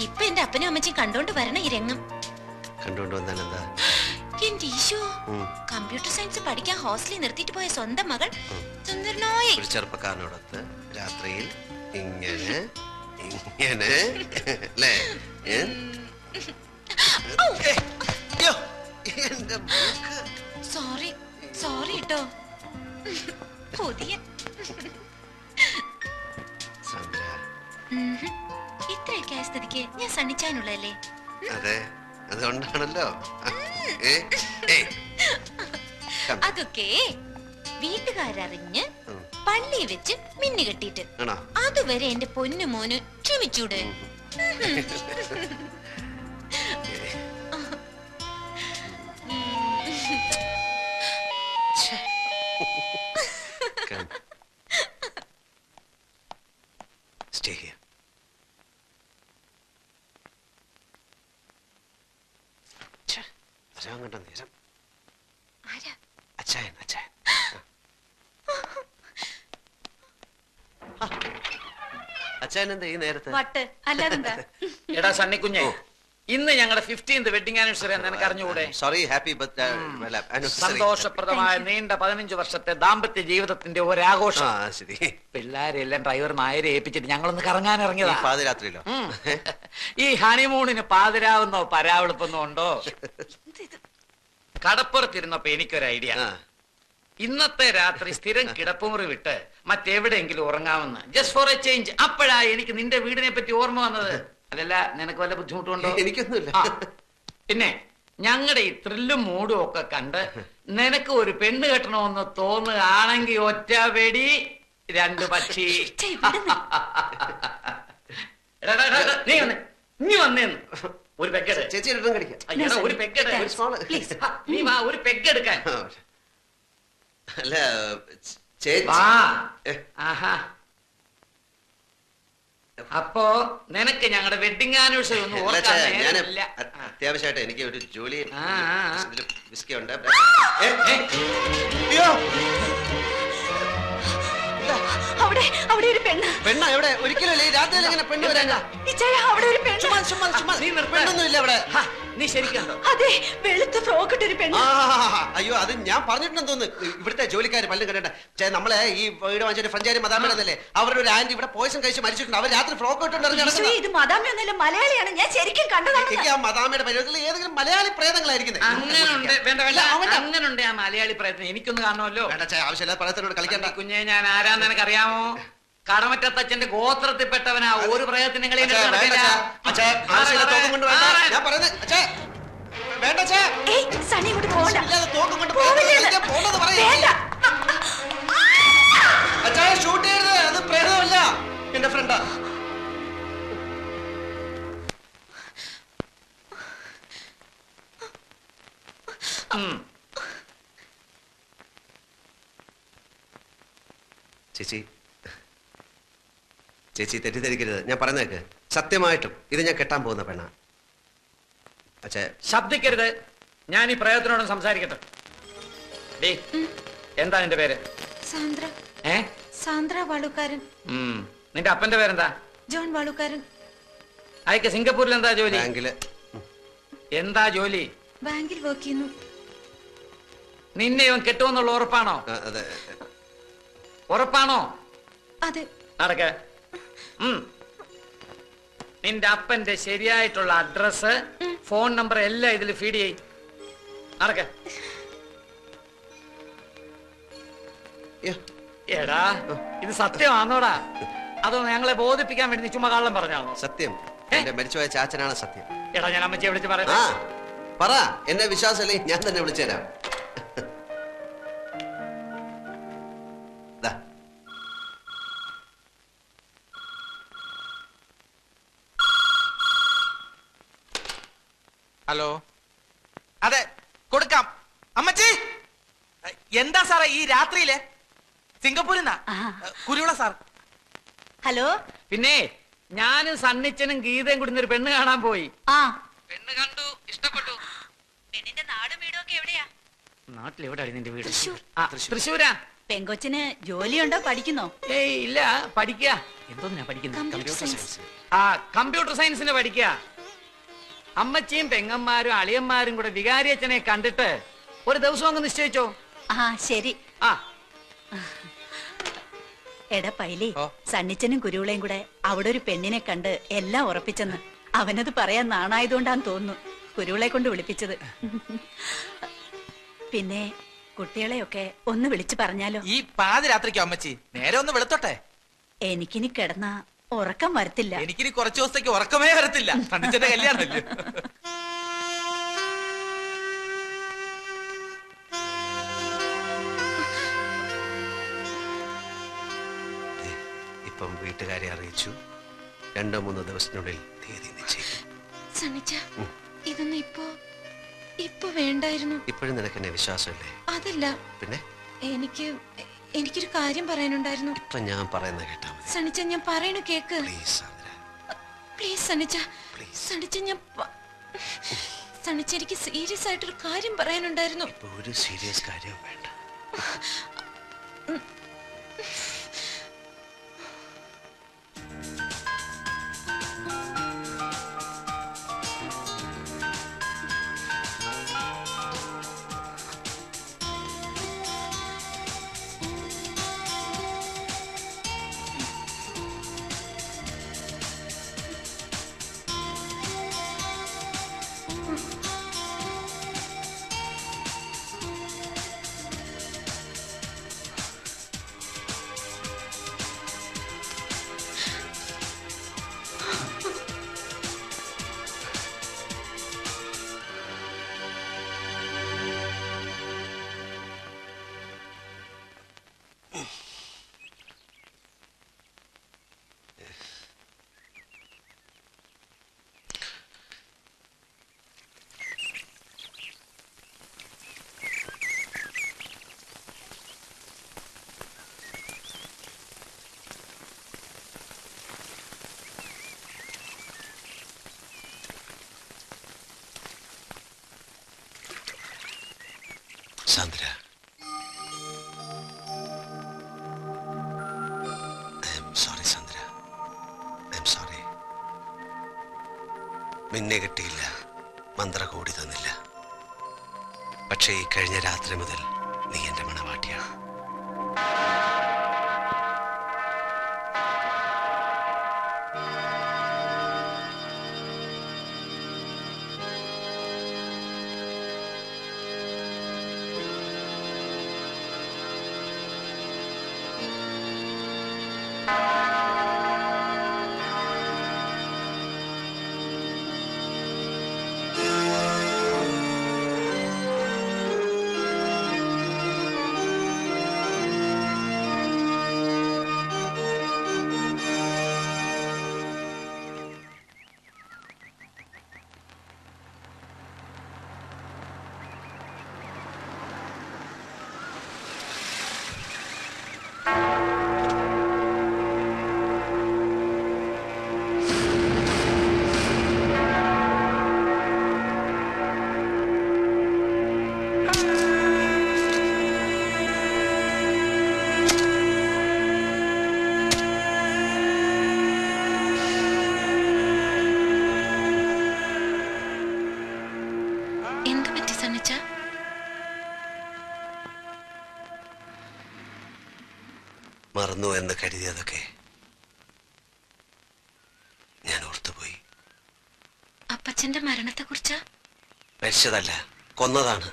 ഇപ്പൊ എന്റെ അപ്പനും അമ്മച്ചും കണ്ടോണ്ട് വരണ ഈ രംഗം. കണ്ടോണ്ട് വന്നാലെന്താ? എന്റെ ഈശോ, കമ്പ്യൂട്ടർ സയൻസ് പഠിക്കാൻ ഹോസ്റ്റലിൽ നിർത്തിയിട്ട് പോയ സ്വന്തം മകൾ സുന്ദരനായ ഒരു ചെറുപ്പക്കാരനോടൊത്ത് രാത്രിയിൽ ഇങ്ങനെ ഇങ്ങനെ അല്ലേ? സോറി സോറി കേട്ടോ. പുതിയ ഇത്രയൊക്കെ ആയ സ്ഥിതിക്ക് ഞാൻ സണ്ണിച്ചാനുള്ളതല്ലേ? അതെ, അതുകൊണ്ടാണല്ലോ. അതൊക്കെ വീട്ടുകാരറിഞ്ഞ് പള്ളി വെച്ച് മിന്നു കെട്ടിട്ട് അതുവരെ എന്റെ പൊന്നു മോന് ക്ഷമിച്ചൂടെ? Stay here. കണ്ട നേരം അച്ചായൻ അച്ചായൻ അച്ചായൻ എന്താ ഈ നേരത്തെ? അല്ലാതെന്താ? എടാ സണ്ണിക്കുഞ്ഞെ, ഇന്ന് ഞങ്ങളുടെ 15th വെഡിങ് ആനിവേഴ്സറി എന്ന് എനിക്ക് അറിഞ്ഞുകൂടെ? സോറി, ഹാപ്പി സന്തോഷപ്രദമായ നീണ്ട 15 വർഷത്തെ ദാമ്പത്യ ജീവിതത്തിന്റെ ഒരാഘോഷം. പിള്ളേരെല്ലാം ഡ്രൈവർ നായരെ ഏൽപ്പിച്ചിട്ട് ഞങ്ങളൊന്ന് കറങ്ങാൻ ഇറങ്ങിയതാ. പാതിരാത്രിയിലോ? ഈ ഹണിമൂണിന് പാതിരാവുന്നോ പരാവെളുപ്പൊന്നോ ഉണ്ടോ? കടപ്പുറത്തിരുന്നപ്പോ എനിക്കൊരു ഐഡിയ. ഇന്നത്തെ രാത്രി സ്ഥിരം കിടപ്പുമുറി വിട്ട് മറ്റെവിടെയെങ്കിലും ഉറങ്ങാമെന്ന്, ജസ്റ്റ് ഫോർ എ ചേഞ്ച്. അപ്പോഴാ എനിക്ക് നിന്റെ വീടിനെ പറ്റി ഓർമ്മ വന്നത്. അതല്ല, നിനക്ക് വല്ല ബുദ്ധിമുട്ടുണ്ടോ? എനിക്കൊന്നുമില്ല. പിന്നെ ഞങ്ങളുടെ ഈ ത്രില്ലും മൂടും ഒക്കെ കണ്ട് നിനക്ക് ഒരു പെണ്ണ് കെട്ടണമെന്ന് തോന്നുകയാണെങ്കിൽ ഒറ്റ വെടി 2 പക്ഷി. നീ വന്നേന്ന് ഒരു പെക്കെട്. ചേച്ചി ഒരു പെക്കെട്. നീ വാ, ഒരു പെക്കെടുക്കാൻ. അല്ല അപ്പോ നിനക്ക് ഞങ്ങളുടെ വെഡിങ് ആനിവേഴ്സറി ഒന്നും ഓർക്കാനില്ല. അത്യാവശ്യമായിട്ട് എനിക്ക് ഒരു ജോലി വിസ്കി ഉണ്ട്. അവിടെ ഒരു പെണ്ണ്. പെണ്ണ എവിടെ? ഒരിക്കലും രാത്രിയിൽ എങ്ങനെ പെണ്ണ് വരാൻ? അവിടെ ഒരു പെണ്ണൊന്നും ഇല്ല അവിടെ. നീ ശരിക്കുണ്ടോ? അതെ, വെളുത്ത ഫ്രോക്ക് ഇട്ടൊരു പെണ്ണ്. അയ്യോ, അത് ഞാൻ പറഞ്ഞിട്ടുണ്ടെന്ന് തോന്നുന്നു. ഇവിടുത്തെ ജോലിക്കാർ പല്ലും കണ്ടേ. നമ്മളെ ഈ വീട് വാങ്ങിച്ച ഫ്രഞ്ചാരി മദാമേടന്നല്ലേ, അവരുടെ ഒരു ആന്റി ഇവിടെ പോയിസൺ കഴിച്ച് മരിച്ചിട്ടുണ്ട്. അവർ രാത്രി ഫ്രോക്ക് ഇട്ടുണ്ടായിരുന്നു. ഇത് മദാമയൊന്നുമല്ല, മലയാളിയാണ്. ഞാൻ ശരിക്കും കണ്ടതാണ്. എനിക്ക് ആ മദാമയുടെ പരിപാടിയിൽ ഏതെങ്കിലും മലയാളി പ്രേതങ്ങളായിരിക്കുന്നത്. അങ്ങനുണ്ട് ആ മലയാളി പ്രേതം. എനിക്കൊന്ന് കാണുമല്ലോ. ആവശ്യമില്ല പ്രേതത്തിനോട് കളിക്കണ്ട. കുഞ്ഞെ, ഞാൻ ആരാന്ന് നിനക്കറിയാമോ? കടമറ്റത്തച്ഛന്റെ ഗോത്രത്തിൽപ്പെട്ടവനാ. ഒരു പ്രേതത്തിന് ഷൂട്ട് ചെയ്യരുത്, അത് പ്രേതമല്ല, എന്റെ ഫ്രണ്ടാ. ചേച്ചി ചേച്ചി തെറ്റിദ്ധരിക്കരുത്, ഞാൻ പറഞ്ഞേക്ക്. സത്യമായിട്ടും ഇത് ഞാൻ കെട്ടാൻ പോകുന്ന പെണ്ണാ. അച്ഛാ ശബ്ദിക്കരുത്. ഞാൻ ഈ പ്രേതത്തിനോടും സംസാരിക്കട്ടെ. എന്താ നിന്റെ പേര്? സാന്ദ്ര. സാന്ദ്ര വാളുക്കാരൻ. നിന്റെ അപ്പന്റെ പേരെന്താ? ജോൺ വാളുക്കാരൻ. അയക്ക് സിംഗപ്പൂരിൽ എന്താ ജോലി? ബാങ്കില്. എന്താ ജോലി? ബാങ്കിൽ വർക്ക് ചെയ്യുന്നു. നിന്നെ ഇവൻ കെട്ടുമെന്നുള്ള ഉറപ്പാണോ? അതെ. ഉറപ്പാണോ? അതെ. നടക്ക. നിന്റെ അപ്പന്റെ ശരിയായിട്ടുള്ള അഡ്രസ്, ഫോൺ നമ്പർ എല്ലാം ഇതിൽ ഫീഡ് ചെയ്. നടക്ക. എടാ, ഇത് സത്യമാണോടാ? അതോ ഞങ്ങളെ ബോധിപ്പിക്കാൻ വേണ്ടി നീ ചുമ്മാ കള്ളം പറഞ്ഞാണോ? സത്യം. എന്റെ മരിച്ചുപോയ ചാച്ചനാണ് സത്യം. എടാ, ഞാൻ അമ്മച്ചിയെ വിളിച്ച് പറയാം. പറ, എന്നെ വിശ്വാസമല്ലേ, ഞാൻ തന്നെ വിളിച്ചു തരാം. ഹലോ. അതെ, കൊടുക്കാം. അമ്മച്ചി, എന്താ സാറേ ഈ രാത്രിയിലെ? സിംഗപ്പൂരിൽ നിന്നാ, കുരുവിള സാർ. ഹലോ. പിന്നെ ഞാനും സണ്ണിച്ചനും ഗീതയും കൂടി ഒരു പെണ്ണ് കാണാൻ പോയി. പെണ്ണ് കണ്ടു, ഇഷ്ടപ്പെട്ടു. പെണ്ണിന്റെ നാടും വീടും ഒക്കെ എവിടെയാ? നാട്ടിൽ എവിടെയാണ് നിന്റെ വീട്? തൃശ്ശൂരാ. പെങ്കൊച്ചിന് ജോലിയുണ്ടോ, പഠിക്കുന്നോ? ഏയ് ഇല്ല, പഠിക്കുക. എന്തോന്നാ പഠിക്കുന്നത്? Computer science. ആ, കമ്പ്യൂട്ടർ സയൻസിന് പഠിക്കുക. അമ്മച്ചിയും പെങ്ങന്മാരും അളിയന്മാരും കൂടെ വികാരിയച്ഛനെ കണ്ടിട്ട് ഒരു ദിവസം അങ്ങ് നിശ്ചയിച്ചോ. ആ ശരി. ആ എടാ പൈലി, ഓ. സണ്ണിച്ചനും കുരുവിളയും കൂടെ അവിടെ ഒരു പെണ്ണിനെ കണ്ട് എല്ലാം ഉറപ്പിച്ചെന്ന്. അവനത് പറയാൻ നാണായതുകൊണ്ടാന്ന് തോന്നുന്നു കുരുവിളെ കൊണ്ട് വിളിപ്പിച്ചത്. പിന്നെ കുട്ടികളെയൊക്കെ ഒന്ന് വിളിച്ചു പറഞ്ഞാലോ? ഈ പാതിരാത്രിക്കോ അമ്മച്ചി? നേരെ ഒന്ന് വെളുത്തോട്ടെ. എനിക്കിനി കിടന്ന ഉറക്കം വരത്തില്ല. എനിക്കിനി കുറച്ചു ദിവസത്തേക്ക് ഉറക്കമേ വരത്തില്ല. സണ്ണിച്ചന്റെ കല്യാണമല്ലേ. ഇപ്പം വീട്ടുകാരെ അറിയിച്ചു. 2-3 ദിവസത്തിനുള്ളിൽ തീയതി നിശ്ചയിക്കും. സണ്ണിച്ച, ഇതൊന്നും ഇപ്പൊ വേണ്ടായിരുന്നു. ഇപ്പോഴും നിനക്ക് എന്നെ വിശ്വാസമില്ലേ? അതല്ല, പിന്നെ എനിക്കൊരു കാര്യം പറയാനുണ്ടായിരുന്നു. ഇപ്പൊ ഞാൻ പറയുന്നത് കേട്ടാ മതി. സണ്ണിച്ച, ഞാൻ പറയണു കേക്ക്. പ്ലീസ് സാന്ദ്ര, പ്ലീസ് സണ്ണിച്ച. പ്ലീസ്. സണ്ണിച്ച, സണ്ണിച്ച, എനിക്ക് സീരിയസ് ആയിട്ടൊരു കാര്യം പറയാനുണ്ടായിരുന്നു. ഇപ്പൊ ഒരു സീരിയസ് കാര്യവും വേണ്ട. Sandra, I am sorry Sandra, I am sorry. നിന്നെ കിട്ടിയില്ല, മന്ത്ര കൂടി തന്നില്ല. പക്ഷേ ഈ കഴിഞ്ഞ രാത്രി മുതൽ നീ എന്റെ മണവാട്ടിയാണ്. മറന്നു എന്ന് കരുതിയതൊക്കെ ഞാൻ ഓർത്തുപോയി. അപ്പച്ചന്റെ മരണത്തെ കുറിച്ചാ? മരിച്ചതല്ല, കൊന്നതാണ്.